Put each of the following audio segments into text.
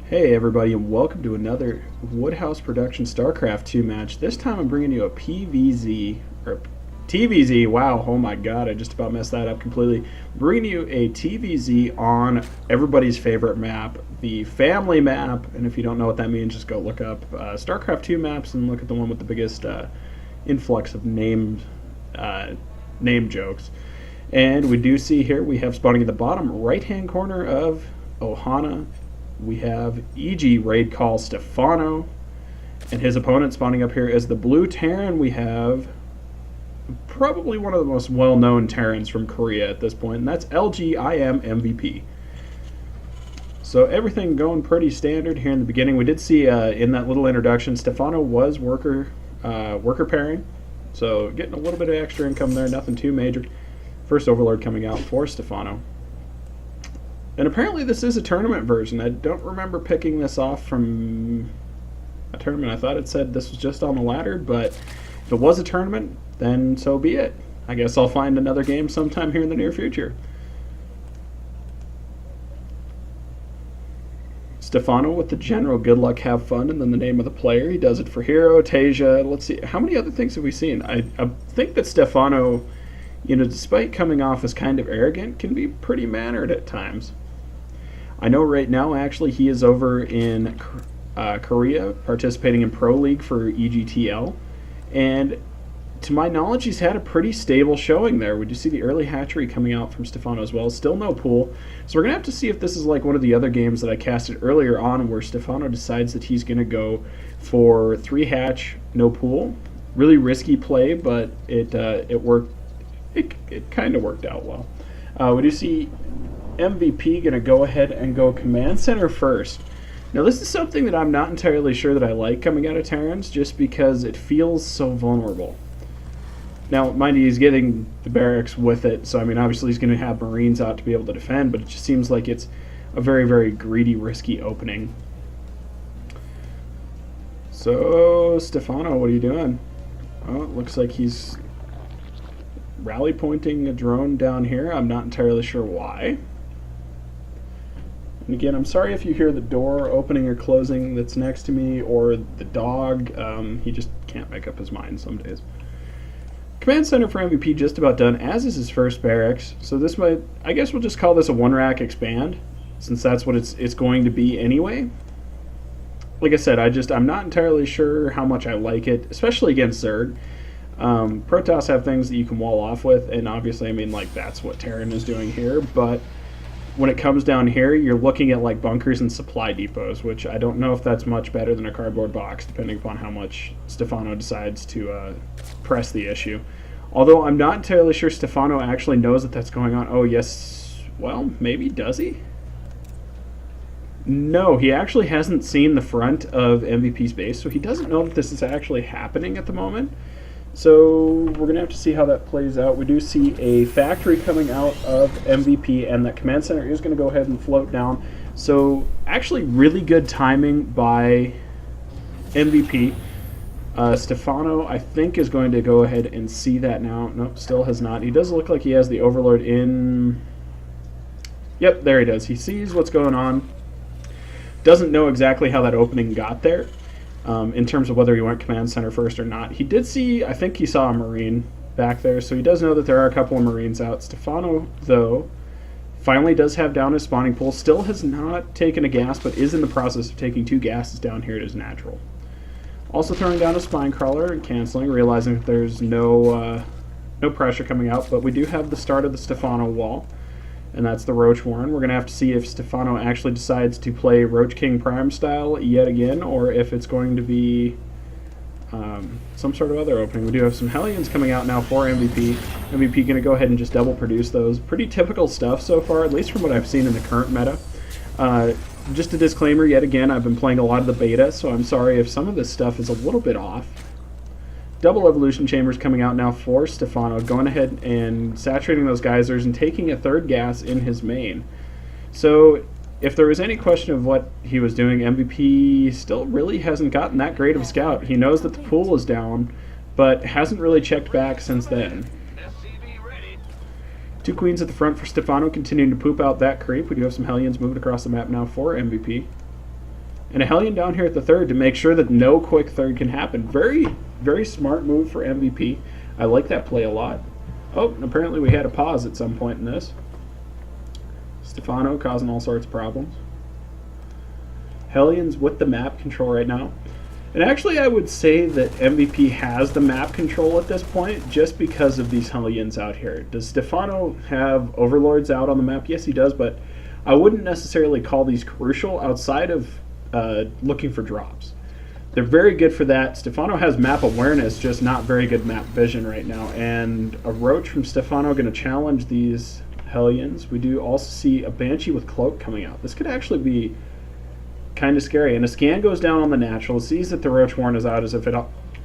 Hey everybody, and welcome to another Woodhouse Production StarCraft 2 match. This time I'm bringing you a PvZ, or TvZ, wow, oh my god, I just about messed that up completely. I'm bringing you a TvZ on everybody's favorite map, the family map, and if you don't know what that means, just go look up StarCraft 2 maps and look at the one with the biggest influx of name jokes. And we do see here, we have spawning in the bottom right-hand corner of Ohana, we have EG raid call Stephano, and his opponent spawning up here as the blue Terran. We have probably one of the most well-known Terrans from Korea at this point, and that's LGIMMVP. So everything going pretty standard here in the beginning. We did see in that little introduction, Stephano was worker pairing, so getting a little bit of extra income there, nothing too major. First Overlord coming out for Stephano. And apparently this is a tournament version. I don't remember picking this off from a tournament. I thought it said this was just on the ladder, but if it was a tournament, then so be it. I guess I'll find another game sometime here in the near future. Stephano with the general good luck, have fun, and then the name of the player. He does it for Hero, Tasia. Let's see, how many other things have we seen? I think that Stephano, despite coming off as kind of arrogant, can be pretty mannered at times. I know right now, actually, he is over in Korea participating in Pro League for EGTL, and to my knowledge, he's had a pretty stable showing there. We do see the early hatchery coming out from Stephano as well. Still no pool, so we're going to have to see if this is like one of the other games that I casted earlier on where Stephano decides that he's going to go for 3 hatch, no pool. Really risky play, but it worked. It kind of worked out well. We do see MVP going to go ahead and go command center first. Now this is something that I'm not entirely sure that I like coming out of Terrans, just because it feels so vulnerable. Now mind you, he's getting the barracks with it, so I mean obviously he's going to have Marines out to be able to defend, but it just seems like it's a very, very greedy, risky opening. So Stephano, what are you doing? Oh, it looks like he's rally pointing a drone down here. I'm not entirely sure why. And again, I'm sorry if you hear the door opening or closing that's next to me, or the dog. He just can't make up his mind some days. Command center for MVP just about done, as is his first barracks. So this might, I guess we'll just call this a 1-rack expand, since that's what it's going to be anyway. Like I said, I'm not entirely sure how much I like it, especially against Zerg. Protoss have things that you can wall off with, and obviously, I mean, like, that's what Terran is doing here, but when it comes down here, you're looking at, like, bunkers and supply depots, which I don't know if that's much better than a cardboard box, depending upon how much Stephano decides to press the issue. Although I'm not entirely sure Stephano actually knows that that's going on. Oh, yes, well, maybe, does he? No, he actually hasn't seen the front of MVP's base, so he doesn't know that this is actually happening at the moment. So we're going to have to see how that plays out. We do see a factory coming out of MVP, and that command center is going to go ahead and float down. So actually really good timing by MVP. Stephano, I think, is going to go ahead and see that now. Nope, still has not. He does look like he has the Overlord in. Yep, there he does. He sees what's going on. Doesn't know exactly how that opening got there. In terms of whether he went command center first or not. He did see, I think he saw a Marine back there, so he does know that there are a couple of Marines out. Stephano, though, finally does have down his spawning pool. Still has not taken a gas, but is in the process of taking 2 gases down here at his natural. Also throwing down a spine crawler and canceling, realizing that there's no pressure coming out, but we do have the start of the Stephano wall. And that's the Roach Warren. We're going to have to see if Stephano actually decides to play Roach King Prime style yet again, or if it's going to be some sort of other opening. We do have some Hellions coming out now for MVP. MVP going to go ahead and just double produce those. Pretty typical stuff so far, at least from what I've seen in the current meta. Just a disclaimer, yet again, I've been playing a lot of the beta, so I'm sorry if some of this stuff is a little bit off. Double evolution chambers coming out now for Stephano, going ahead and saturating those geysers and taking a 3rd gas in his main. So if there was any question of what he was doing, MVP still really hasn't gotten that great of a scout. He knows that the pool is down, but hasn't really checked back since then. 2 queens at the front for Stephano, continuing to poop out that creep. We do have some Hellions moving across the map now for MVP. And a Hellion down here at the third to make sure that no quick third can happen. Very, very smart move for MVP. I like that play a lot. Oh, and apparently we had a pause at some point in this. Stephano causing all sorts of problems. Hellions with the map control right now. And actually I would say that MVP has the map control at this point just because of these Hellions out here. Does Stephano have Overlords out on the map? Yes, he does, but I wouldn't necessarily call these crucial outside of looking for drops. They're very good for that. Stephano has map awareness, just not very good map vision right now. And a Roach from Stephano going to challenge these Hellions. We do also see a Banshee with Cloak coming out. This could actually be kind of scary. And a scan goes down on the natural, sees that the Roach Warren is out as if it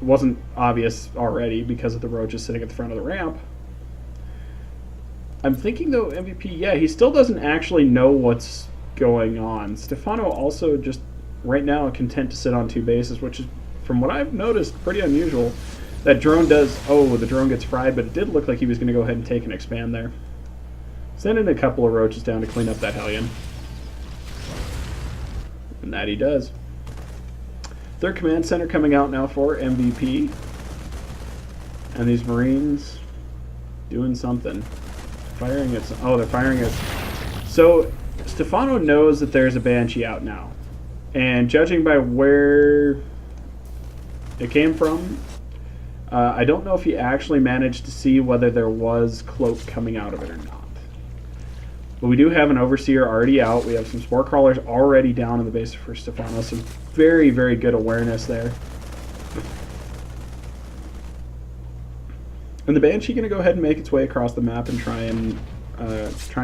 wasn't obvious already because of the Roach is sitting at the front of the ramp. I'm thinking though MVP, yeah, he still doesn't actually know what's going on. Stephano also just right now content to sit on 2 bases, which is, from what I've noticed, pretty unusual. That drone does, oh, the drone gets fried, but it did look like he was going to go ahead and take an expand there. Sending a couple of Roaches down to clean up that Hellion. And that he does. Third command center coming out now for MVP. And these Marines doing something. Firing it. Oh, they're firing it. So Stephano knows that there's a Banshee out now. And judging by where it came from, I don't know if he actually managed to see whether there was Cloak coming out of it or not. But we do have an Overseer already out. We have some Spore Crawlers already down in the base for Stephano. So very, very good awareness there. And the Banshee going to go ahead and make its way across the map and try and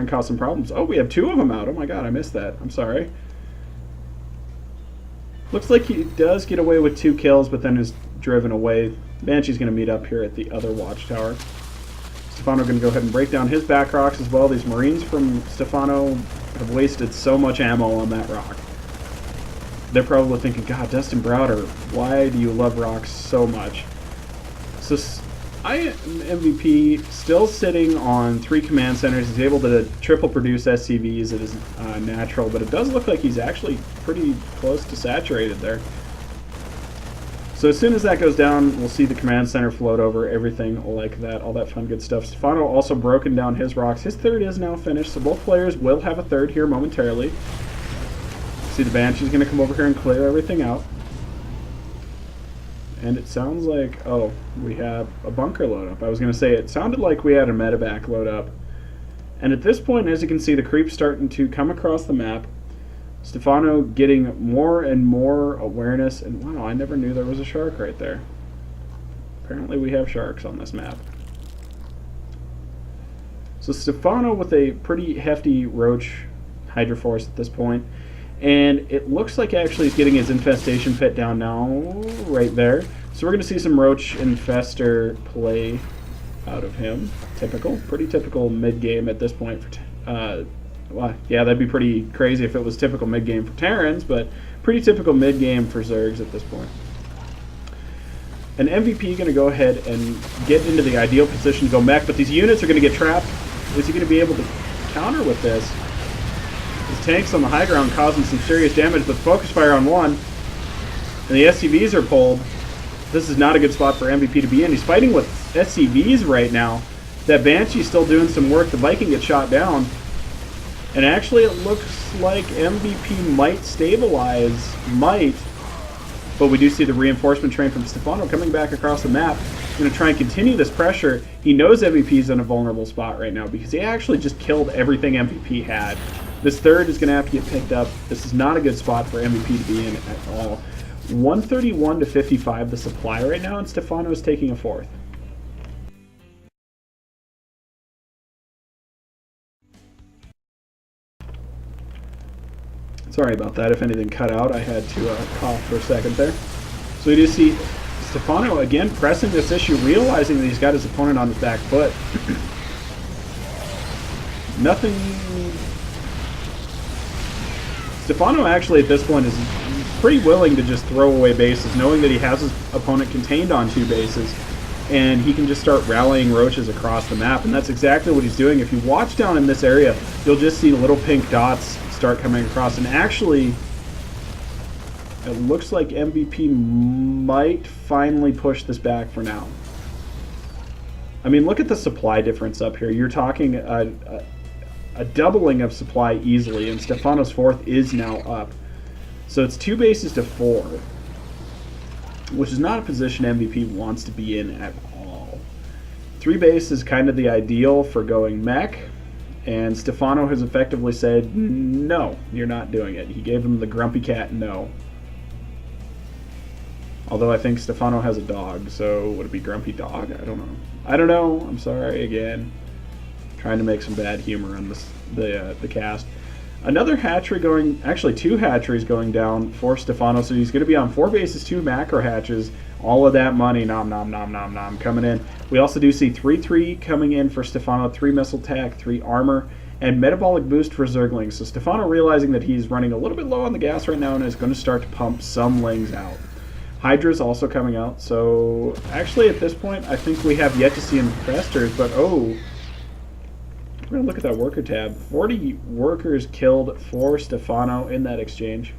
cause some problems. Oh, we have 2 of them out. Oh my god, I missed that. I'm sorry. Looks like he does get away with 2 kills, but then is driven away. Banshee's going to meet up here at the other watchtower. Stephano going to go ahead and break down his back rocks as well. These Marines from Stephano have wasted so much ammo on that rock. They're probably thinking, God, Dustin Browder, why do you love rocks so much? So I am MVP, still sitting on 3 command centers. He's able to triple produce SCVs at his natural, but it does look like he's actually pretty close to saturated there. So as soon as that goes down, we'll see the command center float over, everything like that, all that fun good stuff. Stephano also broken down his rocks. His third is now finished, so both players will have a third here momentarily. See the Banshee's going to come over here and clear everything out. And it sounds like, oh, we have a bunker load up. I was going to say, it sounded like we had a medevac load up. And at this point, as you can see, the creep's starting to come across the map. Stephano getting more and more awareness. And wow, I never knew there was a shark right there. Apparently we have sharks on this map. So Stephano with a pretty hefty Roach Hydroforce at this point. And it looks like actually he's getting his infestation pit down now, right there. So we're going to see some Roach Infester play out of him. Typical, pretty typical mid-game at this point. Well, yeah, that'd be pretty crazy if it was typical mid-game for Terrans, but pretty typical mid-game for Zergs at this point. An MVP going to go ahead and get into the ideal position to go mech, but these units are going to get trapped. Is he going to be able to counter with this? His tanks on the high ground causing some serious damage, but focus fire on one, and the SCVs are pulled. This is not a good spot for MVP to be in. He's fighting with SCVs right now. That Banshee's still doing some work. The Viking gets shot down. And actually it looks like MVP might stabilize. Might. But we do see the reinforcement train from Stephano coming back across the map. He's going to try and continue this pressure. He knows MVP's in a vulnerable spot right now because he actually just killed everything MVP had. This third is going to have to get picked up. This is not a good spot for MVP to be in at all. 131 to 55 the supply right now, and Stephano is taking a 4th. Sorry about that. If anything cut out, I had to cough for a second there. So we do see Stephano again pressing this issue, realizing that he's got his opponent on his back foot. Nothing. Stephano actually at this point is pretty willing to just throw away bases, knowing that he has his opponent contained on 2 bases, and he can just start rallying Roaches across the map, and that's exactly what he's doing. If you watch down in this area, you'll just see little pink dots start coming across, and actually It looks like MVP might finally push this back for now. I mean, look at the supply difference up here. You're talking a doubling of supply easily, and Stephano's fourth is now up. So it's 2 bases to 4, which is not a position MVP wants to be in at all. 3 base is kind of the ideal for going mech, and Stephano has effectively said, no, you're not doing it. He gave him the grumpy cat no. Although I think Stephano has a dog, so would it be grumpy dog? I don't know. I don't know. I'm sorry again. Trying to make some bad humor on the cast. Another hatchery going, actually 2 hatcheries going down for Stephano, so he's going to be on 4 bases, 2 macro hatches. All of that money, nom nom nom nom nom, coming in. We also do see 3-3 coming in for Stephano, 3 missile tech, 3 armor, and metabolic boost for Zerglings. So Stephano realizing that he's running a little bit low on the gas right now and is going to start to pump some lings out. Hydra's also coming out, so actually at this point I think we have yet to see investors, but oh, we're going to look at that worker tab. 40 workers killed for Stephano in that exchange.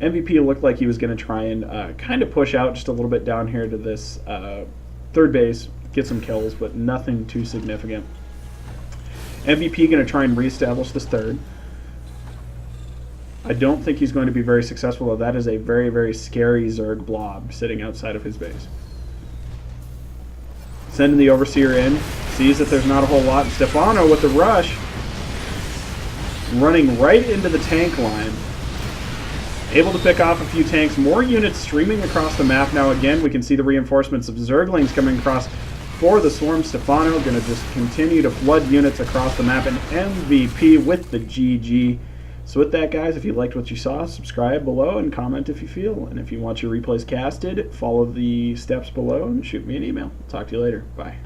MVP looked like he was going to try and kind of push out just a little bit down here to this third base, get some kills, but nothing too significant. MVP going to try and reestablish this third. I don't think he's going to be very successful, though. That is a very, very scary Zerg blob sitting outside of his base. Sending the Overseer in, sees that there's not a whole lot. Stephano with the rush, running right into the tank line. Able to pick off a few tanks. More units streaming across the map now. Again, we can see the reinforcements of Zerglings coming across for the Swarm. Stephano going to just continue to flood units across the map. And MVP with the GG. So with that, guys, if you liked what you saw, subscribe below and comment if you feel. And if you want your replays casted, follow the steps below and shoot me an email. Talk to you later. Bye.